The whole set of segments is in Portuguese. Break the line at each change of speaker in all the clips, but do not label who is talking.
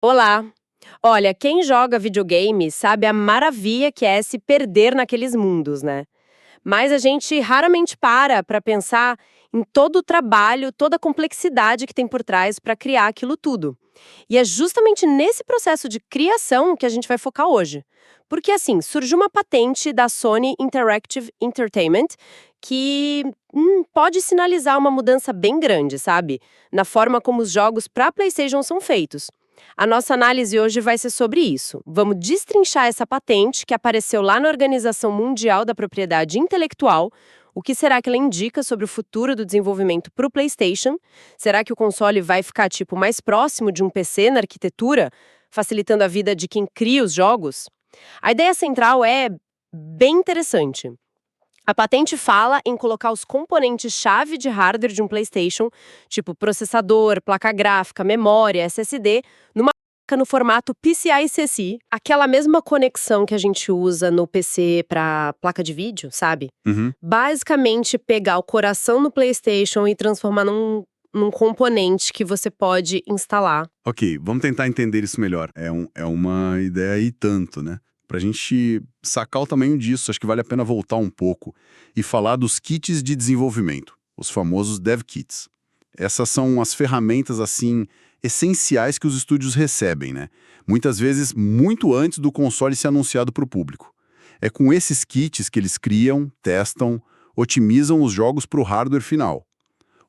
Olá! Olha, quem joga videogame sabe a maravilha que é se perder naqueles mundos, né? Mas a gente raramente para pensar em todo o trabalho, toda a complexidade que tem por trás para criar aquilo tudo. E é justamente nesse processo de criação que a gente vai focar hoje. Porque assim, surgiu uma patente da Sony Interactive Entertainment que pode sinalizar uma mudança bem grande, sabe? Na forma como os jogos para PlayStation são feitos. A nossa análise hoje vai ser sobre isso. Vamos destrinchar essa patente que apareceu lá na Organização Mundial da Propriedade Intelectual. O que será que ela indica sobre o futuro do desenvolvimento para o PlayStation? Será que o console vai ficar tipo mais próximo de um PC na arquitetura, facilitando a vida de quem cria os jogos? A ideia central é bem interessante. A patente fala em colocar os componentes-chave de hardware de um PlayStation, tipo processador, placa gráfica, memória, SSD, numa placa no formato PCI-CC, aquela mesma conexão que a gente usa no PC para placa de vídeo, sabe?
Uhum.
Basicamente, pegar o coração no PlayStation e transformar num componente que você pode instalar.
Ok, vamos tentar entender isso melhor. É uma ideia e tanto, né? Pra gente sacar o tamanho disso, acho que vale a pena voltar um pouco e falar dos kits de desenvolvimento, os famosos dev kits. Essas são as ferramentas, assim, essenciais que os estúdios recebem, né? Muitas vezes muito antes do console ser anunciado para o público. É com esses kits que eles criam, testam, otimizam os jogos para o hardware final.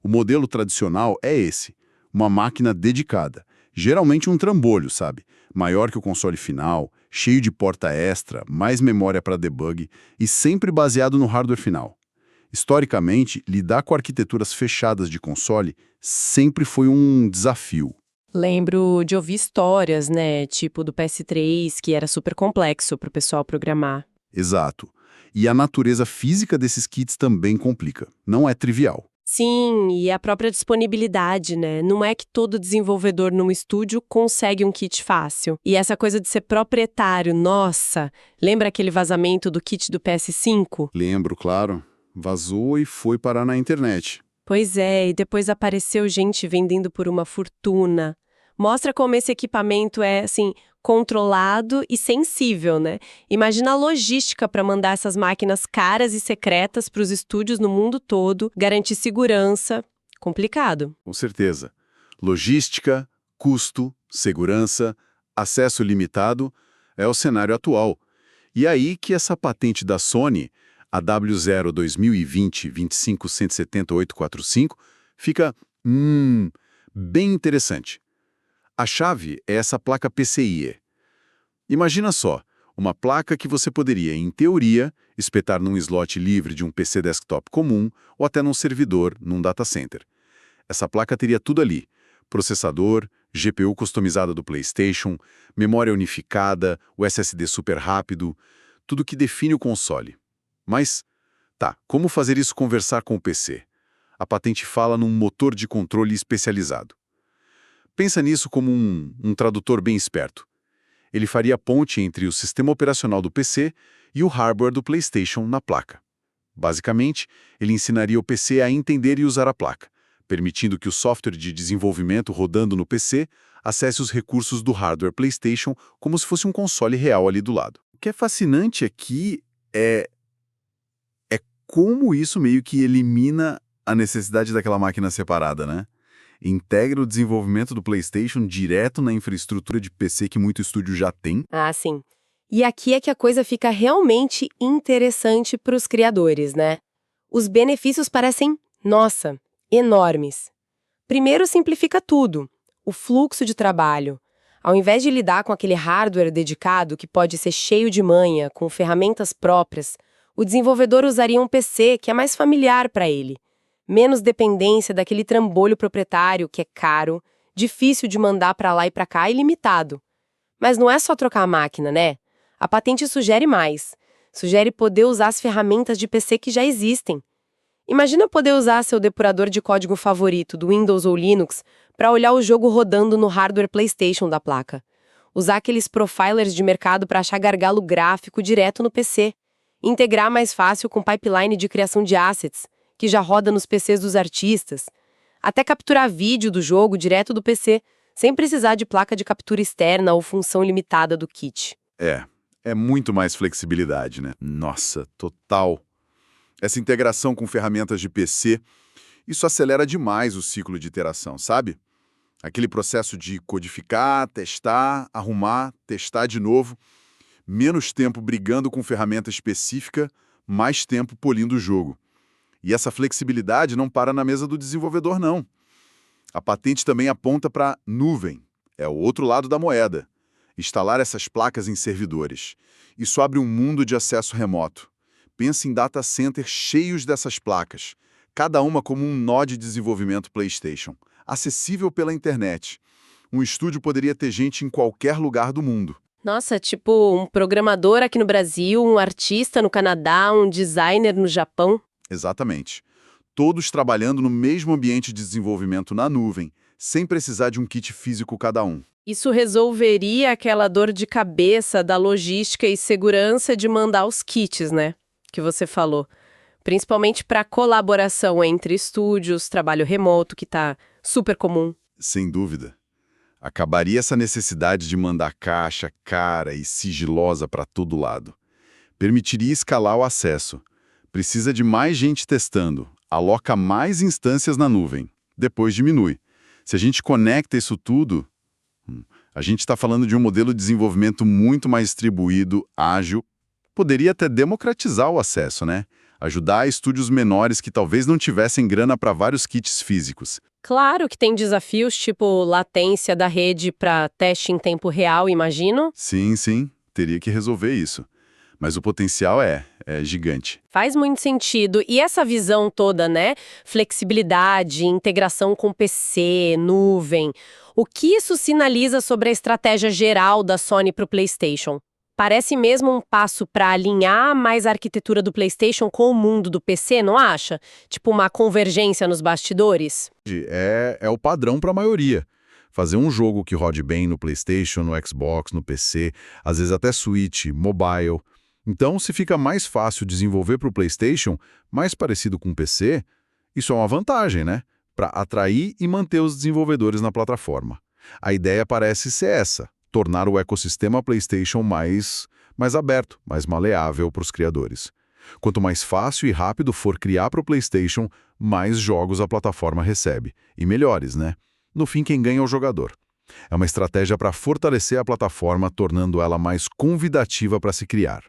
O modelo tradicional é esse, uma máquina dedicada, geralmente um trambolho, sabe? Maior que o console final, cheio de porta extra, mais memória para debug e sempre baseado no hardware final. Historicamente, lidar com arquiteturas fechadas de console sempre foi um desafio.
Lembro de ouvir histórias, né, tipo do PS3, que era super complexo para o pessoal programar.
Exato. E a natureza física desses kits também complica. Não é trivial.
Sim, e a própria disponibilidade, né? Não é que todo desenvolvedor num estúdio consegue um kit fácil. E essa coisa de ser proprietário, nossa, lembra aquele vazamento do kit do PS5?
Lembro, claro. Vazou e foi parar na internet.
Pois é, e depois apareceu gente vendendo por uma fortuna. Mostra como esse equipamento é, assim, controlado e sensível, né? Imagina a logística para mandar essas máquinas caras e secretas para os estúdios no mundo todo, garantir segurança. Complicado.
Com certeza. Logística, custo, segurança, acesso limitado é o cenário atual. E aí que essa patente da Sony, a W0-2020-2517845, fica, bem interessante. A chave é essa placa PCIe. Imagina só, uma placa que você poderia, em teoria, espetar num slot livre de um PC desktop comum ou até num servidor, num data center. Essa placa teria tudo ali: processador, GPU customizada do PlayStation, memória unificada, o SSD super rápido, tudo que define o console. Mas, tá, como fazer isso conversar com o PC? A patente fala num motor de controle especializado. Pensa nisso como um tradutor bem esperto. Ele faria a ponte entre o sistema operacional do PC e o hardware do PlayStation na placa. Basicamente, ele ensinaria o PC a entender e usar a placa, permitindo que o software de desenvolvimento rodando no PC acesse os recursos do hardware PlayStation como se fosse um console real ali do lado. O que é fascinante aqui é como isso meio que elimina a necessidade daquela máquina separada, né? Integra o desenvolvimento do PlayStation direto na infraestrutura de PC que muito estúdio já tem.
Ah, sim. E aqui é que a coisa fica realmente interessante para os criadores, né? Os benefícios parecem, nossa, enormes. Primeiro, simplifica tudo. O fluxo de trabalho. Ao invés de lidar com aquele hardware dedicado que pode ser cheio de manha, com ferramentas próprias, o desenvolvedor usaria um PC que é mais familiar para ele. Menos dependência daquele trambolho proprietário que é caro, difícil de mandar para lá e para cá e limitado. Mas não é só trocar a máquina, né? A patente sugere mais. Sugere poder usar as ferramentas de PC que já existem. Imagina poder usar seu depurador de código favorito, do Windows ou Linux, para olhar o jogo rodando no hardware PlayStation da placa. Usar aqueles profilers de mercado para achar gargalo gráfico direto no PC. Integrar mais fácil com pipeline de criação de assets, que já roda nos PCs dos artistas. Até capturar vídeo do jogo direto do PC, sem precisar de placa de captura externa ou função limitada do kit.
É muito mais flexibilidade, né? Nossa, total. Essa integração com ferramentas de PC, isso acelera demais o ciclo de iteração, sabe? Aquele processo de codificar, testar, arrumar, testar de novo. Menos tempo brigando com ferramenta específica, mais tempo polindo o jogo. E essa flexibilidade não para na mesa do desenvolvedor, não. A patente também aponta para nuvem. É o outro lado da moeda. Instalar essas placas em servidores. Isso abre um mundo de acesso remoto. Pensa em data centers cheios dessas placas, cada uma como um nó de desenvolvimento PlayStation, acessível pela internet. Um estúdio poderia ter gente em qualquer lugar do mundo.
Nossa, tipo um programador aqui no Brasil, um artista no Canadá, um designer no Japão.
Exatamente. Todos trabalhando no mesmo ambiente de desenvolvimento na nuvem, sem precisar de um kit físico cada um.
Isso resolveria aquela dor de cabeça da logística e segurança de mandar os kits, né? Que você falou. Principalmente para colaboração entre estúdios, trabalho remoto, que tá super comum.
Sem dúvida. Acabaria essa necessidade de mandar caixa cara e sigilosa para todo lado. Permitiria escalar o acesso. Precisa de mais gente testando. Aloca mais instâncias na nuvem. Depois diminui. Se a gente conecta isso tudo, a gente está falando de um modelo de desenvolvimento muito mais distribuído, ágil. Poderia até democratizar o acesso, né? Ajudar estúdios menores que talvez não tivessem grana para vários kits físicos.
Claro que tem desafios tipo latência da rede para teste em tempo real, imagino.
Sim, teria que resolver isso. Mas o potencial é gigante.
Faz muito sentido. E essa visão toda, né? Flexibilidade, integração com PC, nuvem. O que isso sinaliza sobre a estratégia geral da Sony para o PlayStation? Parece mesmo um passo para alinhar mais a arquitetura do PlayStation com o mundo do PC, não acha? Tipo uma convergência nos bastidores?
É o padrão para a maioria. Fazer um jogo que rode bem no PlayStation, no Xbox, no PC, às vezes até Switch, mobile. Então, se fica mais fácil desenvolver para o PlayStation, mais parecido com o PC, isso é uma vantagem, né? Para atrair e manter os desenvolvedores na plataforma. A ideia parece ser essa: tornar o ecossistema PlayStation mais aberto, mais maleável para os criadores. Quanto mais fácil e rápido for criar para o PlayStation, mais jogos a plataforma recebe. E melhores, né? No fim, quem ganha é o jogador. É uma estratégia para fortalecer a plataforma, tornando ela mais convidativa para se criar.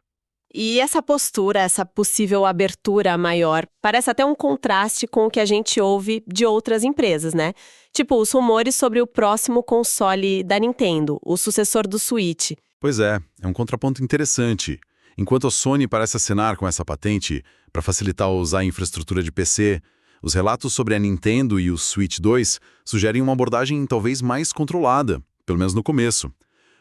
E essa postura, essa possível abertura maior, parece até um contraste com o que a gente ouve de outras empresas, né? Tipo, os rumores sobre o próximo console da Nintendo, o sucessor do Switch.
Pois é um contraponto interessante. Enquanto a Sony parece acenar com essa patente para facilitar usar a infraestrutura de PC, os relatos sobre a Nintendo e o Switch 2 sugerem uma abordagem talvez mais controlada, pelo menos no começo.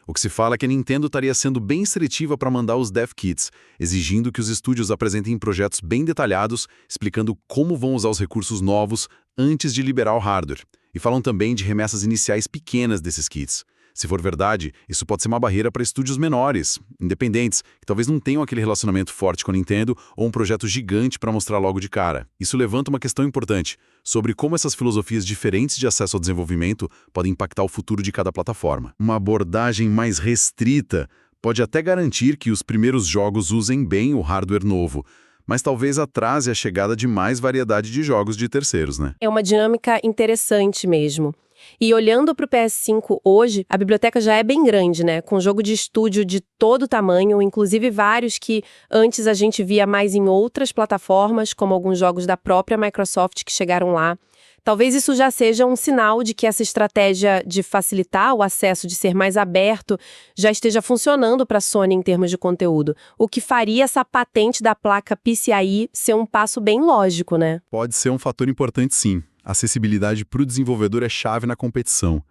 O que se fala é que a Nintendo estaria sendo bem seletiva para mandar os dev kits, exigindo que os estúdios apresentem projetos bem detalhados, explicando como vão usar os recursos novos antes de liberar o hardware. E falam também de remessas iniciais pequenas desses kits. Se for verdade, isso pode ser uma barreira para estúdios menores, independentes, que talvez não tenham aquele relacionamento forte com a Nintendo ou um projeto gigante para mostrar logo de cara. Isso levanta uma questão importante sobre como essas filosofias diferentes de acesso ao desenvolvimento podem impactar o futuro de cada plataforma. Uma abordagem mais restrita pode até garantir que os primeiros jogos usem bem o hardware novo, mas talvez atrase a chegada de mais variedade de jogos de terceiros, né?
É uma dinâmica interessante mesmo. E olhando para o PS5 hoje, a biblioteca já é bem grande, né? Com jogo de estúdio de todo tamanho, inclusive vários que antes a gente via mais em outras plataformas, como alguns jogos da própria Microsoft que chegaram lá. Talvez isso já seja um sinal de que essa estratégia de facilitar o acesso, de ser mais aberto, já esteja funcionando para a Sony em termos de conteúdo. O que faria essa patente da placa PCIe ser um passo bem lógico, né?
Pode ser um fator importante, sim. Acessibilidade para o desenvolvedor é chave na competição.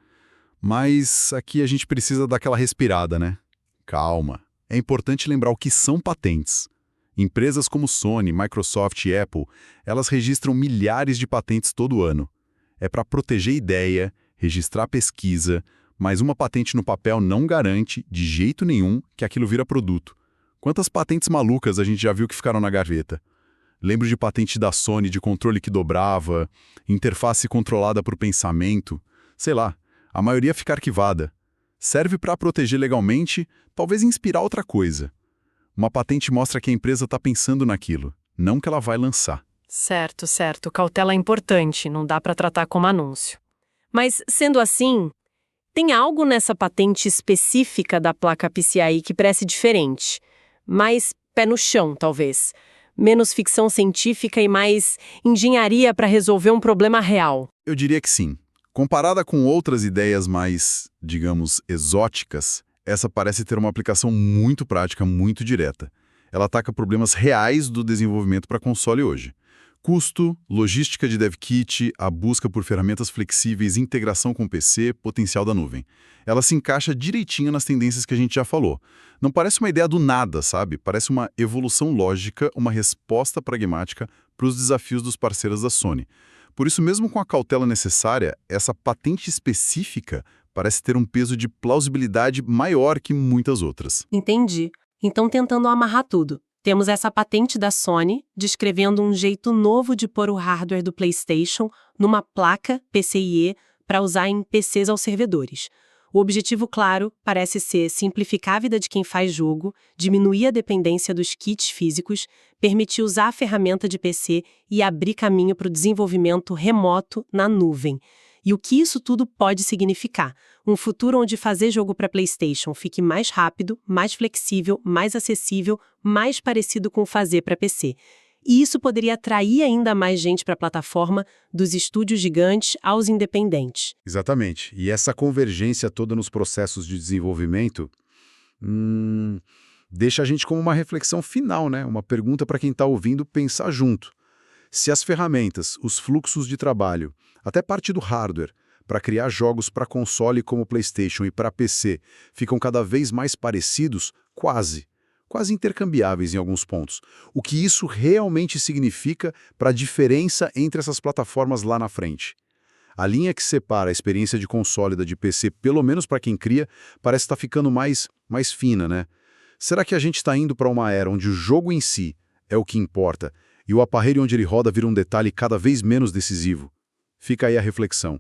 Mas aqui a gente precisa dar aquela respirada, né? Calma. É importante lembrar o que são patentes. Empresas como Sony, Microsoft e Apple, elas registram milhares de patentes todo ano. É para proteger ideia, registrar pesquisa, mas uma patente no papel não garante, de jeito nenhum, que aquilo vira produto. Quantas patentes malucas a gente já viu que ficaram na gaveta? Lembro de patente da Sony de controle que dobrava, interface controlada por pensamento. Sei lá, A maioria fica arquivada. Serve para proteger legalmente, talvez inspirar outra coisa. Uma patente mostra que a empresa está pensando naquilo, não que ela vai lançar.
Certo, certo. Cautela é importante, não dá para tratar como anúncio. Mas, sendo assim, tem algo nessa patente específica da placa PCI que parece diferente. Mais pé no chão, talvez. Menos ficção científica e mais engenharia para resolver um problema real.
Eu diria que sim. Comparada com outras ideias mais, digamos, exóticas, essa parece ter uma aplicação muito prática, muito direta. Ela ataca problemas reais do desenvolvimento para console hoje. Custo, logística de dev kit, a busca por ferramentas flexíveis, integração com o PC, potencial da nuvem. Ela se encaixa direitinho nas tendências que a gente já falou. Não parece uma ideia do nada, sabe? Parece uma evolução lógica, uma resposta pragmática para os desafios dos parceiros da Sony. Por isso, mesmo com a cautela necessária, essa patente específica parece ter um peso de plausibilidade maior que muitas outras.
Entendi. Então, tentando amarrar tudo. Temos essa patente da Sony, descrevendo um jeito novo de pôr o hardware do PlayStation numa placa PCIe para usar em PCs aos servidores. O objetivo, claro, parece ser simplificar a vida de quem faz jogo, diminuir a dependência dos kits físicos, permitir usar a ferramenta de PC e abrir caminho para o desenvolvimento remoto na nuvem. E o que isso tudo pode significar? Um futuro onde fazer jogo para PlayStation fique mais rápido, mais flexível, mais acessível, mais parecido com fazer para PC. E isso poderia atrair ainda mais gente para a plataforma, dos estúdios gigantes aos independentes.
Exatamente. E essa convergência toda nos processos de desenvolvimento deixa a gente como uma reflexão final, né? Uma pergunta para quem está ouvindo pensar junto. Se as ferramentas, os fluxos de trabalho, até parte do hardware, para criar jogos para console como PlayStation e para PC, ficam cada vez mais parecidos, quase intercambiáveis em alguns pontos. O que isso realmente significa para a diferença entre essas plataformas lá na frente? A linha que separa a experiência de console da de PC, pelo menos para quem cria, parece estar ficando mais fina, né? Será que a gente está indo para uma era onde o jogo em si é o que importa e o aparelho onde ele roda vira um detalhe cada vez menos decisivo? Fica aí a reflexão.